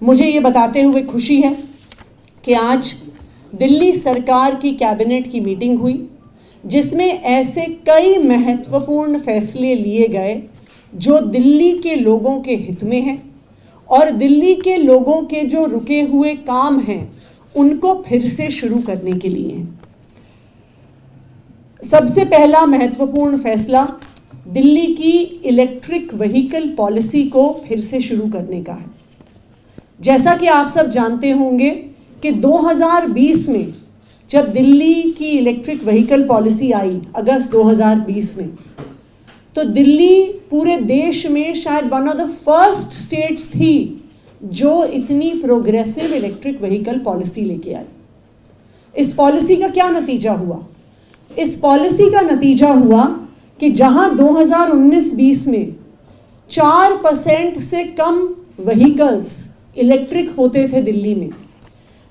मुझे ये बताते हुए खुशी है कि आज दिल्ली सरकार की कैबिनेट की मीटिंग हुई जिसमें ऐसे कई महत्वपूर्ण फैसले लिए गए जो दिल्ली के लोगों के हित में हैं और दिल्ली के लोगों के जो रुके हुए काम हैं उनको फिर से शुरू करने के लिए हैं। सबसे पहला महत्वपूर्ण फैसला दिल्ली की इलेक्ट्रिक व्हीकल पॉलिसी को फिर से शुरू करने का है। जैसा कि आप सब जानते होंगे कि 2020 में जब दिल्ली की इलेक्ट्रिक व्हीकल पॉलिसी आई अगस्त 2020 में, तो दिल्ली पूरे देश में शायद one of the first states थी जो इतनी प्रोग्रेसिव इलेक्ट्रिक व्हीकल पॉलिसी लेके आई। इस पॉलिसी का क्या नतीजा हुआ? इस पॉलिसी का नतीजा हुआ कि जहां 2019-20 में 4% से कम व्हीकल्स इलेक्ट्रिक होते थे दिल्ली में,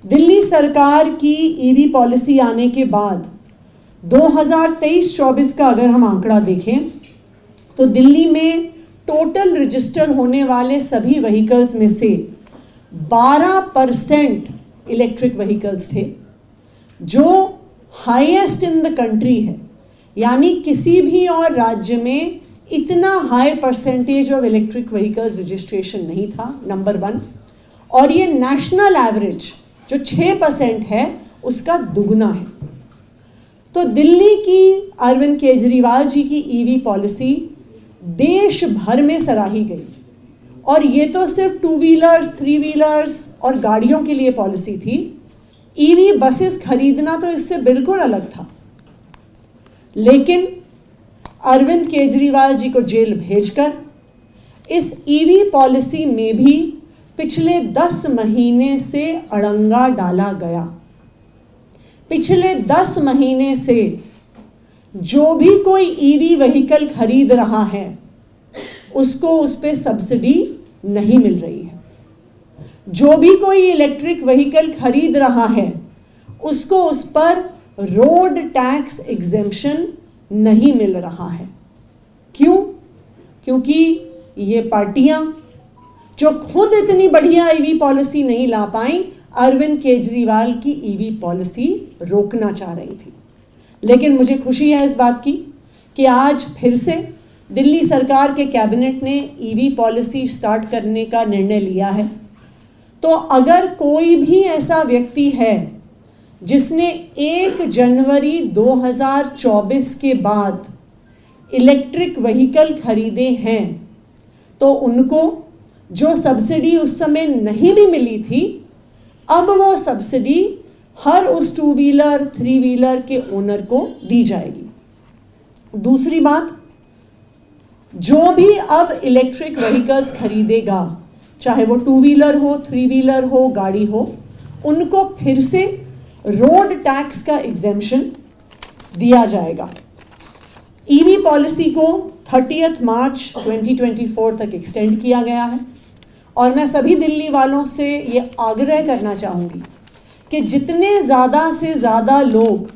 दिल्ली सरकार की ईवी पॉलिसी आने के बाद 2023-24 का अगर हम आंकड़ा देखें तो दिल्ली में टोटल रजिस्टर होने वाले सभी व्हीकल्स में से 12% इलेक्ट्रिक व्हीकल्स थे, जो हाईएस्ट इन द कंट्री है। यानी किसी भी और राज्य में इतना high percentage of electric vehicles registration नहीं था, नंबर 1। और ये नेशनल एवरेज जो 6% है उसका दुगना है। तो दिल्ली की अरविंद केजरीवाल जी की ईवी पॉलिसी देश भर में सराही गई और ये तो सिर्फ 2 व्हीलर्स 3 व्हीलर्स और गाड़ियों के लिए पॉलिसी थी। ईवी बसेस खरीदना तो इससे बिल्कुल अलग था। लेकिन अरविंद केजरीवाल जी को जेल भेजकर इस ईवी पॉलिसी में भी पिछले 10 महीने से अड़ंगा डाला गया। पिछले 10 महीने से जो भी कोई ईवी व्हीकल खरीद रहा है उसको उस पे सब्सिडी नहीं मिल रही है। जो भी कोई इलेक्ट्रिक व्हीकल खरीद रहा है उसको उस पर रोड टैक्स एग्जेम्पशन नहीं मिल रहा है। क्यों? क्योंकि ये पार्टियां जो खुद इतनी बढ़िया ईवी पॉलिसी नहीं ला पाई, अरविंद केजरीवाल की ईवी पॉलिसी रोकना चाह रही थी। लेकिन मुझे खुशी है इस बात की कि आज फिर से दिल्ली सरकार के कैबिनेट ने ईवी पॉलिसी स्टार्ट करने का निर्णय लिया है। तो अगर कोई भी ऐसा व्यक्ति है जिसने 1 जनवरी 2024 के बाद इलेक्ट्रिक व्हीकल खरीदे हैं तो उनको जो सब्सिडी उस समय नहीं भी मिली थी, अब वो सब्सिडी हर उस 2 व्हीलर 3 व्हीलर के ओनर को दी जाएगी। दूसरी बात, जो भी अब इलेक्ट्रिक व्हीकल्स खरीदेगा, चाहे वो 2 व्हीलर हो 3 व्हीलर हो गाड़ी हो, उनको फिर से रोड टैक्स का एग्जेम्पशन दिया जाएगा। ईवी पॉलिसी को 30 मार्च 2024 तक एक्सटेंड किया गया है और मैं सभी दिल्ली वालों से ये आग्रह करना चाहूँगी कि जितने ज़्यादा से ज़्यादा लोग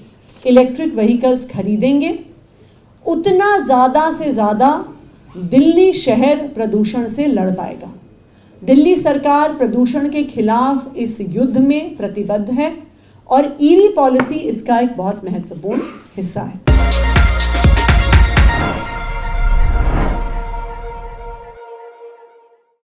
इलेक्ट्रिक व्हीकल्स खरीदेंगे उतना ज़्यादा से ज़्यादा दिल्ली शहर प्रदूषण से लड़ पाएगा। दिल्ली सरकार प्रदूषण के खिलाफ इस युद्ध में प्रतिबद्ध है और ईवी पॉलिसी इसका एक बहुत महत्वपूर्ण हिस्सा है।